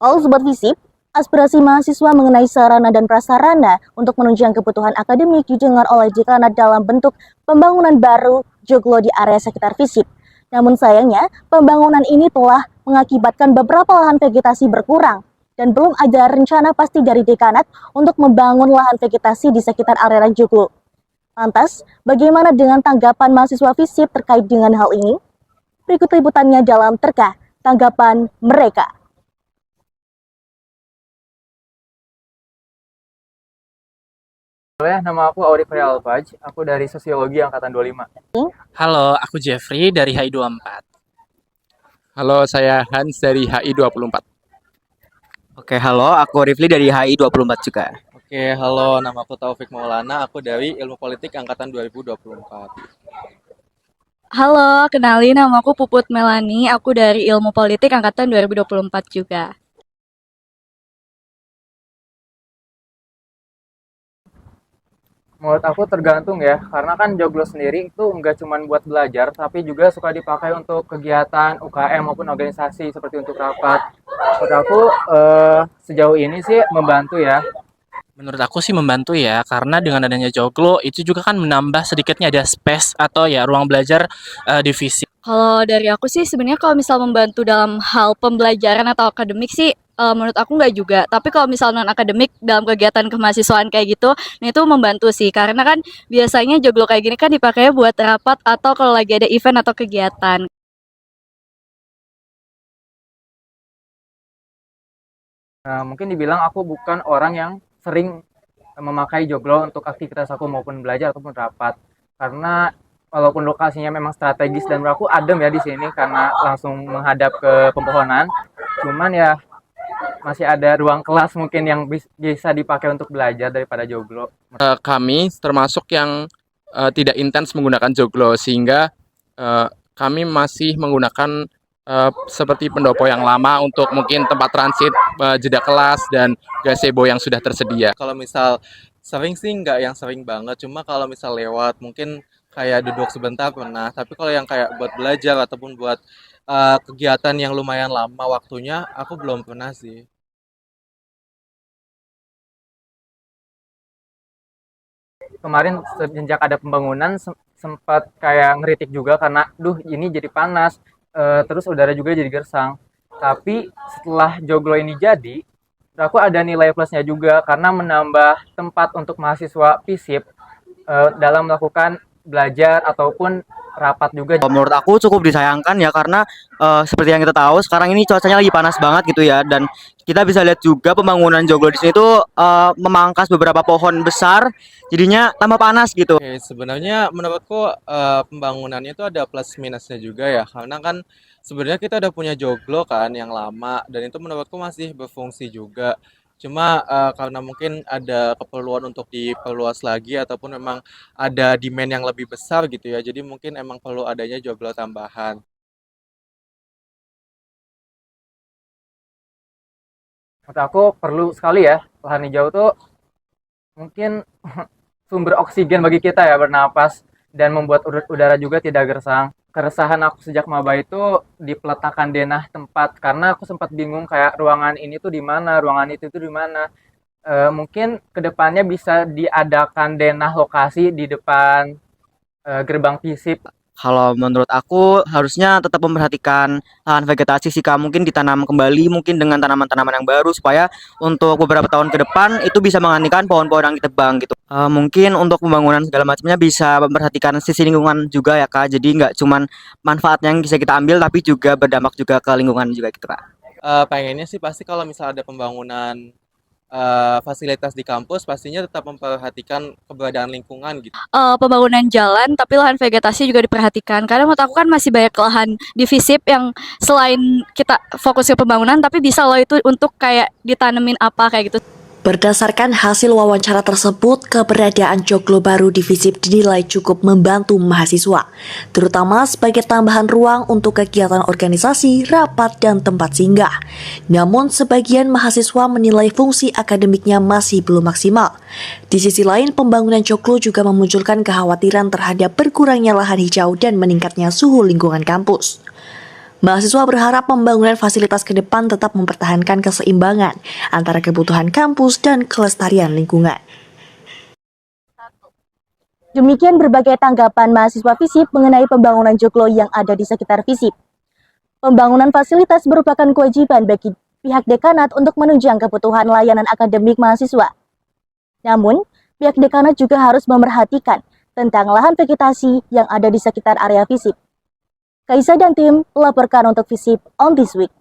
Halo Sobat Visip, aspirasi mahasiswa mengenai sarana dan prasarana untuk menunjang kebutuhan akademik didengar oleh dekanat dalam bentuk pembangunan baru joglo di area sekitar Visip. Namun sayangnya, pembangunan ini telah mengakibatkan beberapa lahan vegetasi berkurang dan belum ada rencana pasti dari dekanat untuk membangun lahan vegetasi di sekitar area joglo. Lantas, bagaimana dengan tanggapan mahasiswa Visip terkait dengan hal ini? Berikut liputannya dalam Terka, tanggapan mereka. Nama aku Auri Alfaj, aku dari Sosiologi Angkatan 25. Halo, aku Jeffrey dari HI24. Halo, saya Hans dari HI24. Oke, halo, aku Rifli dari HI24 juga. Oke, halo, nama aku Taufik Maulana, aku dari Ilmu Politik Angkatan 2024. Halo, kenalin nama aku Puput Melani, aku dari Ilmu Politik Angkatan 2024 juga. Menurut aku tergantung ya, karena kan joglo sendiri itu nggak cuma buat belajar, tapi juga suka dipakai untuk kegiatan UKM maupun organisasi seperti untuk rapat. Menurut aku sejauh ini sih membantu ya. Menurut aku sih membantu ya, karena dengan adanya joglo itu juga kan menambah sedikitnya ada space atau ya ruang belajar di Visip. Kalau dari aku sih sebenarnya kalau misal membantu dalam hal pembelajaran atau akademik sih menurut aku nggak juga. Tapi kalau misal non akademik dalam kegiatan kemahasiswaan kayak gitu, nah itu membantu sih. Karena kan biasanya joglo kayak gini kan dipakainya buat rapat atau kalau lagi ada event atau kegiatan. Mungkin dibilang aku bukan orang yang sering memakai joglo untuk aktivitas aku maupun belajar ataupun rapat. Karena walaupun lokasinya memang strategis dan menurut aku adem ya di sini karena langsung menghadap ke pepohonan. Cuman ya masih ada ruang kelas mungkin yang bisa dipakai untuk belajar daripada joglo. Kami termasuk yang tidak intens menggunakan joglo, sehingga kami masih menggunakan seperti pendopo yang lama untuk mungkin tempat transit, jeda kelas, dan gazebo yang sudah tersedia. Kalau misal sering sih nggak yang sering banget, cuma kalau misal lewat mungkin kayak duduk sebentar pernah. Tapi kalau yang kayak buat belajar ataupun buat kegiatan yang lumayan lama waktunya, aku belum pernah sih. Kemarin sejak ada pembangunan sempat kayak ngeritik juga karena ini jadi panas, terus udara juga jadi gersang. Tapi setelah joglo ini jadi, aku ada nilai plusnya juga karena menambah tempat untuk mahasiswa FISIP dalam melakukan belajar ataupun rapat juga. Menurut aku cukup disayangkan ya karena seperti yang kita tahu sekarang ini cuacanya lagi panas banget gitu ya, dan kita bisa lihat juga pembangunan joglo di sini tuh memangkas beberapa pohon besar, jadinya tambah panas gitu. Oke, sebenarnya menurutku pembangunannya itu ada plus minusnya juga ya, karena kan sebenarnya kita udah punya joglo kan yang lama dan itu menurutku masih berfungsi juga. Cuma karena mungkin ada keperluan untuk diperluas lagi ataupun memang ada demand yang lebih besar gitu ya, jadi mungkin emang perlu adanya joglo tambahan. Menurut aku perlu sekali ya lahan hijau tuh mungkin sumber oksigen bagi kita ya bernapas dan membuat udara juga tidak gersang. Keresahan aku sejak maba itu di peletakan denah tempat karena aku sempat bingung kayak ruangan ini tuh di mana, ruangan itu tuh di mana. Mungkin kedepannya bisa diadakan denah lokasi di depan gerbang FISIP. Kalau menurut aku harusnya tetap memperhatikan lahan vegetasi sih Kak, mungkin ditanam kembali mungkin dengan tanaman-tanaman yang baru supaya untuk beberapa tahun ke depan itu bisa menggantikan pohon-pohon yang ditebang gitu. Mungkin untuk pembangunan segala macamnya bisa memperhatikan sisi lingkungan juga ya Kak, jadi nggak cuman manfaat yang bisa kita ambil tapi juga berdampak juga ke lingkungan juga gitu Kak. Pengennya sih pasti kalau misal ada pembangunan fasilitas di kampus pastinya tetap memperhatikan keberadaan lingkungan gitu. Pembangunan jalan tapi lahan vegetasi juga diperhatikan karena menurut aku kan masih banyak lahan di Visip yang selain kita fokus ke pembangunan tapi bisa loh itu untuk kayak ditanemin apa kayak gitu. Berdasarkan hasil wawancara tersebut, keberadaan joglo baru di Visip dinilai cukup membantu mahasiswa, terutama sebagai tambahan ruang untuk kegiatan organisasi, rapat, dan tempat singgah. Namun, sebagian mahasiswa menilai fungsi akademiknya masih belum maksimal. Di sisi lain, pembangunan joglo juga memunculkan kekhawatiran terhadap berkurangnya lahan hijau dan meningkatnya suhu lingkungan kampus. Mahasiswa berharap pembangunan fasilitas ke depan tetap mempertahankan keseimbangan antara kebutuhan kampus dan kelestarian lingkungan. Demikian berbagai tanggapan mahasiswa FISIP mengenai pembangunan joglo yang ada di sekitar FISIP. Pembangunan fasilitas merupakan kewajiban bagi pihak dekanat untuk menunjang kebutuhan layanan akademik mahasiswa. Namun, pihak dekanat juga harus memerhatikan tentang lahan vegetasi yang ada di sekitar area FISIP. Kaisa dan tim melaporkan untuk FISIP on this week.